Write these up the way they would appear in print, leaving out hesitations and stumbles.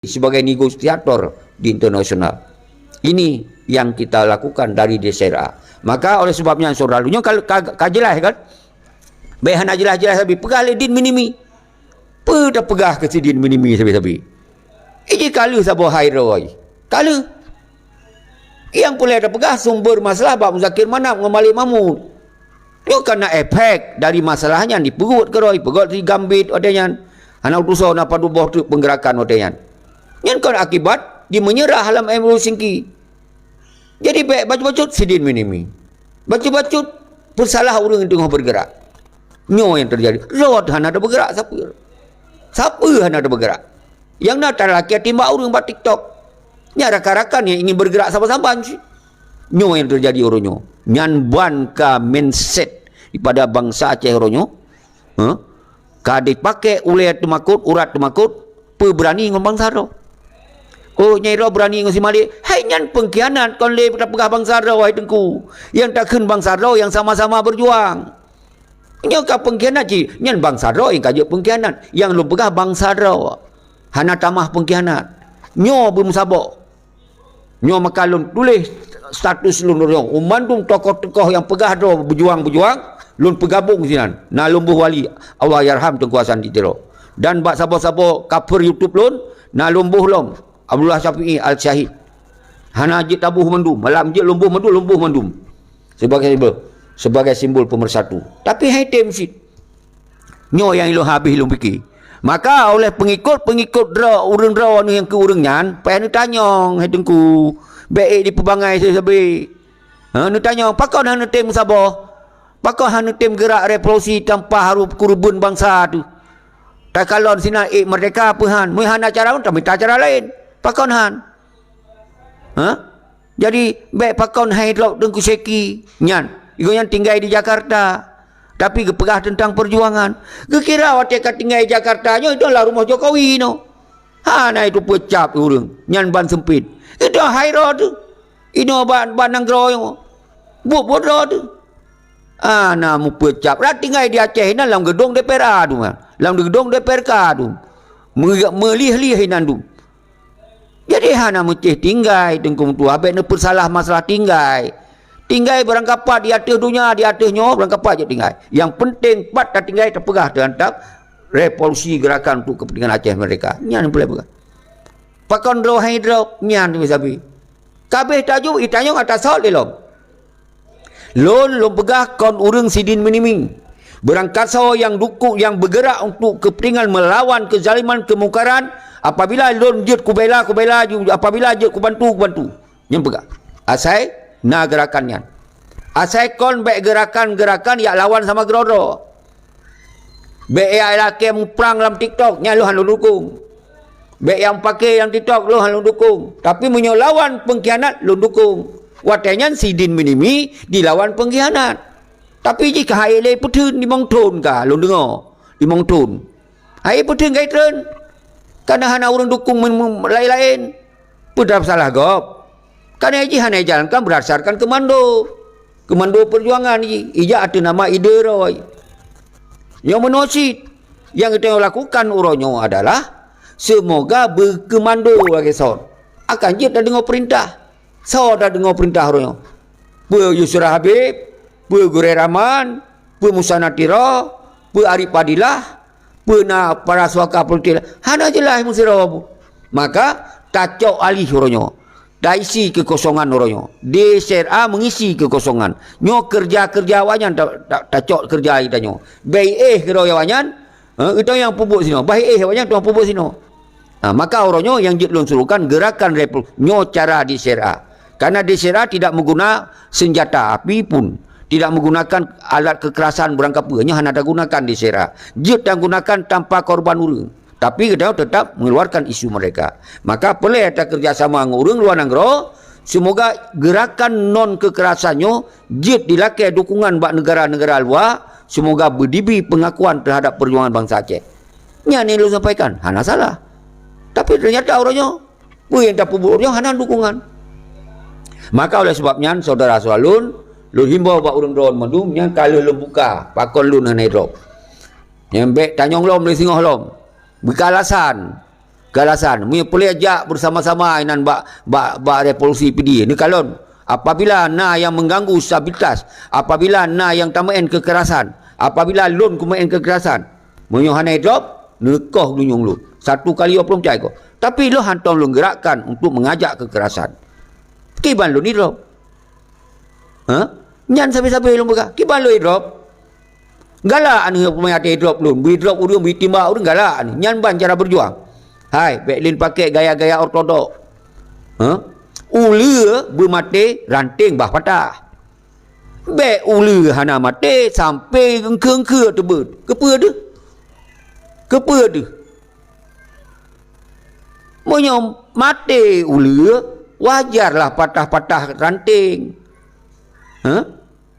sebagai negosiator di internasional. Ini yang kita lakukan dari DSRA. Maka oleh sebabnya saudara-saudara, kalau kajelas kan, bahan jelas-jelas habis pegah le din minimi. Dah pegah ke si din minimi sabi-sabi. Ini kalau sabo hairoi. Kalau yang boleh ada pegah sumber masalah bab Muzakir Manap dengan Malik Mahmud. Dia kena efek dari masalahnya di perut keroi, perut di gambit adanya. Anak utusan apa dubuh tu penggerakan adanya. Yang kan akibat di menyerah halam MU Singki. Jadi baik baca-bacut sidin minimi. Baca-bacut bersalah orang yang tengah bergerak. Nyo yang terjadi. Rod hana ada bergerak siapa? Siapa hana ada bergerak? Yang nak tak laki timbak orang buat TikTok. Nya rakan-rakan yang ingin bergerak sama-sama. Nyo yang terjadi orangnya. Nyan ban ka mindset daripada bangsa Aceh orangnya. Ka dipakai oleh temakut, urat temakut, berani dengan bangsa ro. Oh, Nyai Ro berani dengan si Malik. Hai nyan pengkhianat kon le pegah bangsa ro hai tengku. Yang takkan bangsa ro yang sama-sama berjuang. Nyo ka pengkhianat ji, nyan bangsa ro yang kaje pengkhianat, yang lu pegah bangsa ro. Hana tamah pengkhianat. Nyo bermusabak. Nyo makalun tulis status lun orang umandum tokoh-tokoh yang pegah ro berjuang-berjuang lun pergabung sinan na lumbuh wali Allah yarham Tengku Hasan Titiro dan bak sabo-sabo cover YouTube lun na lumbuh lom Abdullah Syafi'i Al-Syahid hana je tabuh mandum malam je lumbuh mandum sebagai simbol pemersatu tapi hai temsit nyo yang lu habis lu fikir maka oleh pengikut dra urang dra yang ke urang nyan pen tanyong hai Tengku baik di pelbagai sesabi. Nu tanya, pakon hana tim Sabah? Pakon hana tim gerak revolusi tanpa harus kurban bangsa tu? Tak kalon sina merdeka apa han? Mu hana cara pun minta cara lain. Pakon han. Jadi baik pakon hai lok Tengku Seki nyan. Igo yang tinggal di Jakarta. Tapi gepegah tentang perjuangan. Gekira awak kat tinggal di Jakarta nyo itu lah rumah Jokowi no. Hana itu pecap urang. Nyan ban sempit. Itu hairo tu. Ino banang groyo. Buat tu. Ana mu pecap. Ra tinggal di Aceh nan dalam gedung DPR tu man. Dalam gedung DPRK tu. Melih-lih hinan tu. Jadi hana meceh tinggal Tengku tu. Habis ne persalah masalah tinggal. Tinggal berangkapat di atas dunia, di atasnya berangkapat je tinggal. Yang penting pat tak tinggal terpegah terhadap revolusi gerakan untuk kepentingan Aceh mereka. Nyan boleh pegang. Pakon ro hidro nyan sabi. Kabeh tajuk itanya atas sol delom. Lon pegah kon urang sidin miniming. Berangkasa yang dukuk yang bergerak untuk kepentingan melawan kezaliman kemungkaran apabila lon jut ku bela apabila jut ku bantu. Nyan pegah. Asai na gerakan nyan. Asai kon baik gerakan yang lawan sama gerodo. Baik yang laki perang dalam TikTok nyan lu han dukung. Baik yang pakai yang TikTok lu han dukung. Tapi menyelawan pengkhianat lu dukung. Watanya sidin minimi dilawan pengkhianat. Tapi jika hai le putun di mongton ka lu dengar. Di mongton. Hai putun gai tren. Karena hana orang dukung lain-lain. Pudah salah gop. Karena ji hana jalankan berdasarkan komando. Komando perjuangan ji. Ija ada nama ide roy. Yang menosit yang kita lakukan uronyo adalah semoga berkomando bagi son. Akan je dah dengar perintah. So dah dengar perintah uronyo. Bu Yusra Habib, bu Gure Rahman, bu Musa Natira, bu Arif Padilah, bu na para suaka politik. Hana jelas musira bu. Maka tacok alih uronyo. Daisi kekosongan uronyo. DSRA mengisi kekosongan. Nyo kerja-kerja awanyan tacok kerja itanyo. Baik kero awanyan, itu yang pupuk sino. Baik awanyan tuang pupuk sino. Maka uronyo yang jitlun suruhkan gerakan revolusi. Nyo cara DSRA. Karena DSRA tidak menggunakan senjata api pun. Tidak menggunakan alat kekerasan berangkap. Hanya ada gunakan DSRA. Jit dan gunakan tanpa korban urang. Tapi kita tetap mengeluarkan isu mereka. Maka perlu ada kerjasama dengan orang luar negara. Semoga gerakan non kekerasannya jit dilakai dukungan bak negara-negara luar. Semoga berdibi pengakuan terhadap perjuangan bangsa Aceh. Ini yang lu sampaikan. Hana salah. Tapi ternyata orangnya. Yang tak puburnya hana dukungan. Maka oleh sebabnya saudara soalun. Lu himbau bak orang drone mandum. Yang kalau lu buka. Pakon lu nanai drop. Yang baik tanyong lom. Lu singoh lom. Berkalasan Galasan. Mu boleh ajak bersama-sama inan bak revolusi PD. Ni kalon. Apabila yang mengganggu stabilitas, apabila yang tamain kekerasan, apabila lon kumain kekerasan, mu hanai drop, nekoh dunyong lu. Satu kali 20 cai ko. Tapi lo hantam lo gerakkan untuk mengajak kekerasan. Kiban lo ni drop. Nyan sampai-sampai lo buka. Kiban lo drop. Galak ni pemain hati drop lo. Beri drop urung, beri timbak urung galak ni. Nyan ban cara berjuang. Hai, Beklin pakai gaya-gaya ortodok. Ula bermati ranting bah patah. Bek ula hana mati sampai engke-engke tebut. Kepa tu? Kepa tu? Monyom mati ula, wajarlah patah-patah ranting.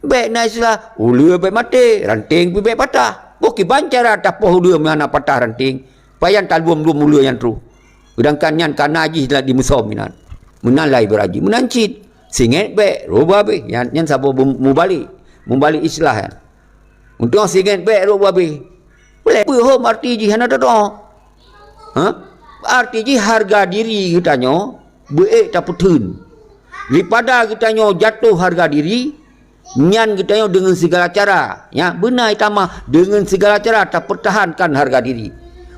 Bek naislah, ula bek mati, ranting pun bek patah. Buki bancara tapoh ula mana patah ranting. Payan talbuam-luam ula yang tu. Sedangkan yang kanaji telah dimusom minan. Menalai beraji, menancit. Singet bek, roba bek. Yang siapa mubalik. Mubalik islah ya. Untuk singet bek, roba bek. Boleh apa hom arti ji hana dodo. Arti ji harga diri kitanya beek tak petun. Daripada kitanya jatuh harga diri, nyan kitanya dengan segala cara, ya benar itamah dengan segala cara tak pertahankan harga diri.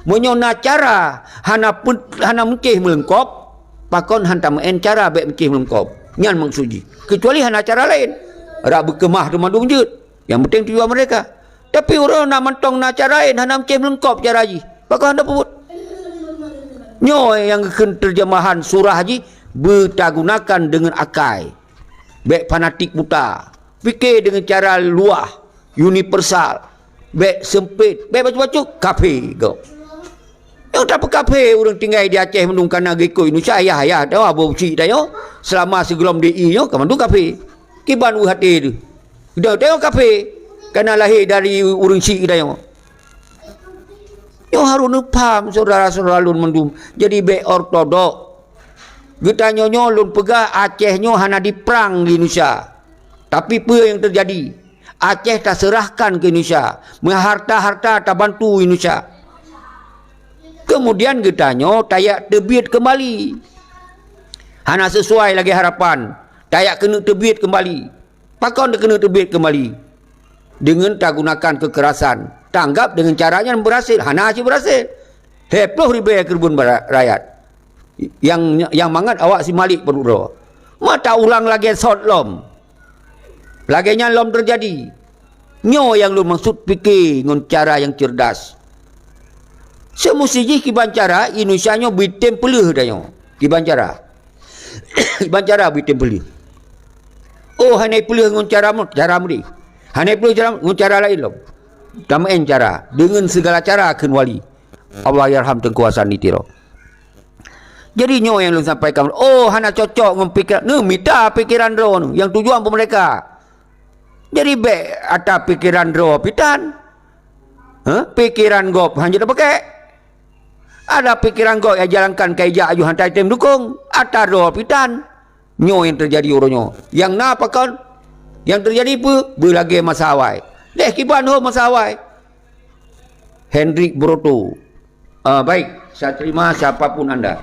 Menyona cara hana mengkeh melengkop, pakon hantam en cara baik mengkeh melengkop. Nyan mengsuji. Kecuali hana cara lain. Rak berkemah rumah dumjut. Yang penting tujuan mereka. Tapi orang nak mentong nak cara lain, hana mengkeh melengkop cara haji. Pakon hana pebut. Nyo yang terjemahan surah haji bertagunakan dengan akai. Baik fanatik buta. Fikir dengan cara luah, universal. Baik sempit, baik bacuk-bacuk, kafir kau. Yang tak kafe orang tinggal di Aceh menungkan negeri ko Indonesia ayah tahu apa uci dah yo selama sebelum DI yo kaman tu kafe kiban u hati tu dah tengok kafe kerana lahir dari urang si dah yo harus paham saudara-saudara lun mendum jadi be ortodok kita nyonyo lun pegah Aceh nyo hana diperang di Indonesia tapi apa yang terjadi Aceh tak serahkan ke Indonesia harta-harta tak bantu Indonesia. Kemudian getanya tayak terbit kembali. Hana sesuai lagi harapan. Tayak kena terbit kembali. Pakon dia kena terbit kembali. Dengan tak gunakan kekerasan. Tanggap dengan caranya berhasil. Hana asyik berhasil. Heploh ribu kerbun rakyat. Yang mangat awak si Malik berdua. Mata ulang lagi sot lom. Laginya lom terjadi. Nyo yang lu maksud fikir dengan cara yang cerdas. Semusinya kiban cara Indonesia nyo bitem pelih dah nyo. Kiban cara. Kiban cara bitem pelih. Oh hanai pelih ngon cara ni. Hanai pelih cara ngon cara lain lom. Tamain cara dengan segala cara akan wali. Allah yarham tengkuasaan ni tiro. Jadi nyo yang lu sampaikan, oh hana cocok ngon pikiran, ne minta pikiran ro nu yang tujuan pun mereka. Jadi be ada pikiran ro pitan. Pikiran gop hanya dah pakai. Ada pikiran kau yang jalankan kaijak aju hantai tem dukung. Ada doa pitan. Nyo yang terjadi uronyo. Yang nak apa kan? Yang terjadi apa? Berlagi masa awal. Deh kiban ho masa awal. Hendrik Broto. Baik. Saya terima siapapun anda.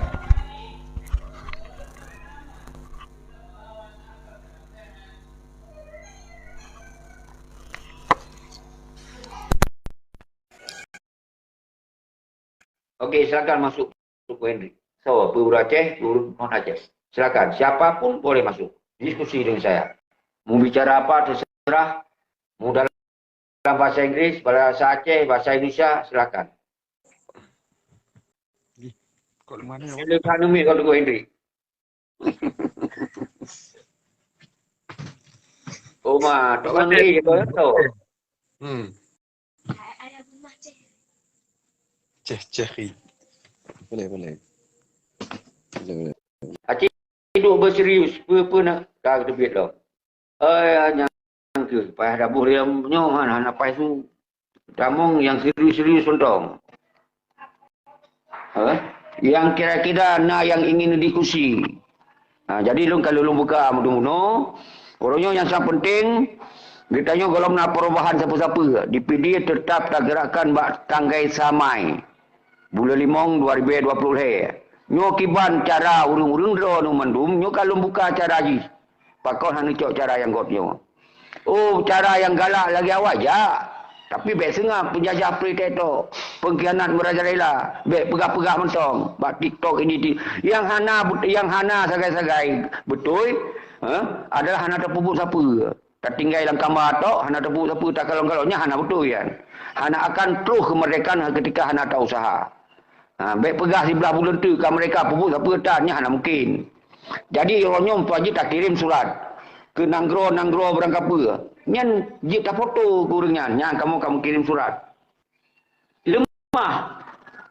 Okey, silakan masuk Suku Henry. So, Pura Aceh, Pura Non Aceh. Silakan, siapapun boleh masuk. Diskusi dengan saya. Mau bicara apa terserah. Mau dalam bahasa Inggris, bahasa Aceh, bahasa Indonesia, silakan. Kau di mana? Silakan numit kalau Suku Henry. Oh, mah, Tok Henry je kau tahu. Ceh. Boleh. Acik duduk berserius. Apa nak dah terbit dah. Yang ke. Payah dabuh dia punya. Mana pai tu. Tamong yang serius-serius pentong. Yang kira-kira nak yang ingin diskusi. Jadi kalau lu buka mudah-mudah. Orangnya yang sangat penting. Ditanya kalau nak perubahan siapa-siapa. DPD tetap tak gerakkan bak tanggai samai. Bulan Limong 2020 he. Nyo kiban cara urung-urung dro nu mandum, nyo kalau buka cara ji. Pakon hanu cok cara yang got nyo. Oh, cara yang galak lagi awak ja. Tapi bek sengah penjajah predator, pengkhianat merajalela, bek pegah-pegah mentong, bak TikTok ini yang hana sagai-sagai betul, adalah hana terpupuk siapa. Tak tinggal dalam kamar tok, hana terpupuk siapa tak kalau-kalaunya hana betul kan. Hana akan terus kemerdekaan ketika hana tak usaha. Baik pegah sebelah bulan tu kan mereka pupuk siapa tak, hana mungkin. Jadi orangnya Pak tak kirim surat ke nanggro berangkat apa. Nyan jik tak foto kurangnya, nyan kamu kirim surat. Lemah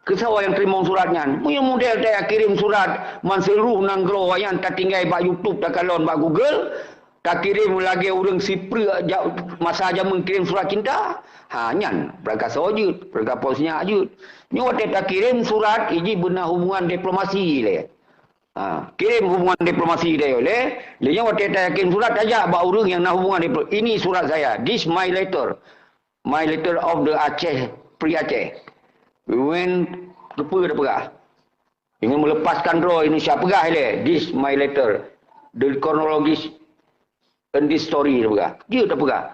kesawa yang terima suratnya. Punya model dia kirim surat man seluruh nanggro yang tak tinggal bak YouTube tak kalon bak Google. Tak kirim lagi orang sipri masa aja mengirim surat cinta. Nyan berangkat sojut, berangkat posnya ajut. Nyo tak kirim surat iji benar hubungan diplomasi le. Kirim hubungan diplomasi dia oleh. Dia waktu tak kirim surat aja bak orang yang nak hubungan diplomasi. Ini surat saya. This my letter. My letter of the Aceh, Pri Aceh. We went ke pegah. Ingin melepaskan roh Indonesia pegah le. This my letter. The chronologist and this story pegah. Dia tak pegah.